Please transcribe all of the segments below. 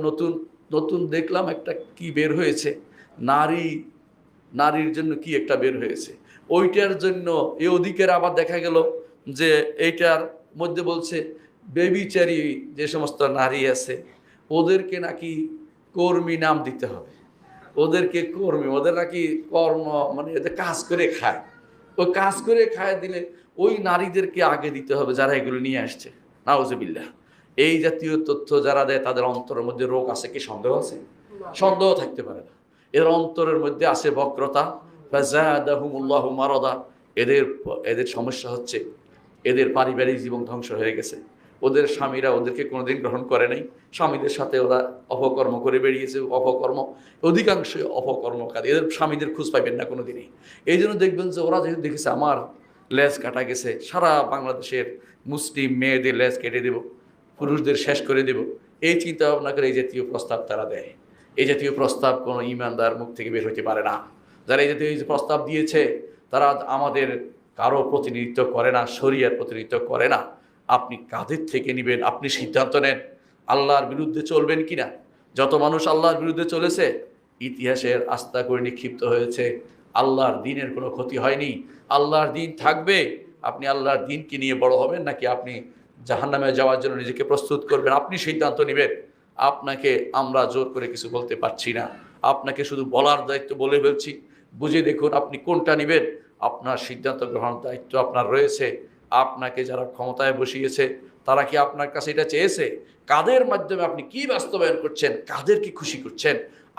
নতুন নতুন দেখলাম একটা কি বের হয়েছে, নারীর জন্য কি একটা বের হয়েছে, ওইটার জন্য এই অধিকার আবার দেখা গেল যে এইটার মধ্যে বলছে বেবিচারী যে সমস্ত নারী আছে ওদেরকে নাকি কর্মী নাম দিতে হবে, ওদেরকে কর্মী, ওদের নাকি কর্ম মানে এদের কাজ করে খায়, ওই কাজ করে খায় দিলে ওই নারীদেরকে আগে দিতে হবে যারা এগুলো নিয়ে আসছে। নাউজুবিল্লাহ। এই জাতীয় তথ্য যারা দেয় তাদের অন্তরের মধ্যে রোগ আছে কি সন্দেহ আছে? সন্দেহ থাকতে পারে না। এদের অন্তরের মধ্যে আছে বক্রতা, ফাযাদাহুমুল্লাহু মারাদা। এদের এদের সমস্যা হচ্ছে এদের পারিবারিক জীবন ধ্বংস হয়ে গেছে, ওদের স্বামীরা ওদেরকে কোনোদিন গ্রহণ করে নাই, স্বামীদের সাথে ওরা অপকর্ম করে বেরিয়েছে, অপকর্ম অধিকাংশই অপকর্মকারী, এদের স্বামীদের খোঁজ পাইবেন না কোনোদিনই। এই জন্য দেখবেন যে ওরা যেহেতু দেখেছে আমার লেজ কাটা গেছে, সারা বাংলাদেশের মুসলিম মেয়েদের লেজ কেটে দেব, পুরুষদের শেষ করে দেব, এই চিন্তা ভাবনা করে এই জাতীয় প্রস্তাব তারা দেয়। এই জাতীয় প্রস্তাব কোনো ইমানদার মুখ থেকে বের হতে পারে না। যারা এই জাতীয় প্রস্তাব দিয়েছে তারা আমাদের কারো প্রতিনিধিত্ব করে না, শরিয়ার প্রতিনিধিত্ব করে না। আপনি কাদের থেকে নেবেন, আপনি সিদ্ধান্ত নেন আল্লাহর বিরুদ্ধে চলবেন কিনা। যত মানুষ আল্লাহর বিরুদ্ধে চলেছে ইতিহাসের আস্থা করে নিক্ষিপ্ত হয়েছে, আল্লাহর দিনের কোনো ক্ষতি হয়নি, আল্লাহর দিন থাকবে। আপনি আল্লাহর দিনকে নিয়ে বড় হবেন নাকি আপনি জাহান্নামে যাওয়ার জন্য নিজেকে প্রস্তুত করবেন, আপনি সিদ্ধান্ত নেবেন। আপনাকে আমরা জোর করে কিছু বলতে পারছি না, আপনাকে শুধু বলার দায়িত্ব বলে ফেলছি, বুঝে দেখুন আপনি কোনটা নেবেন। আপনার সিদ্ধান্ত গ্রহণের দায়িত্ব আপনার রয়েছে। আপনাকে যারা ক্ষমতায় বসিয়েছে তারা কি আপনার কাছে এটা চেয়েছে? কাদের মাধ্যমে আপনি কি বাস্তবায়ন করছেন, কাদের কি খুশি করছেন,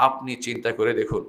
আপনি চিন্তা করে দেখুন।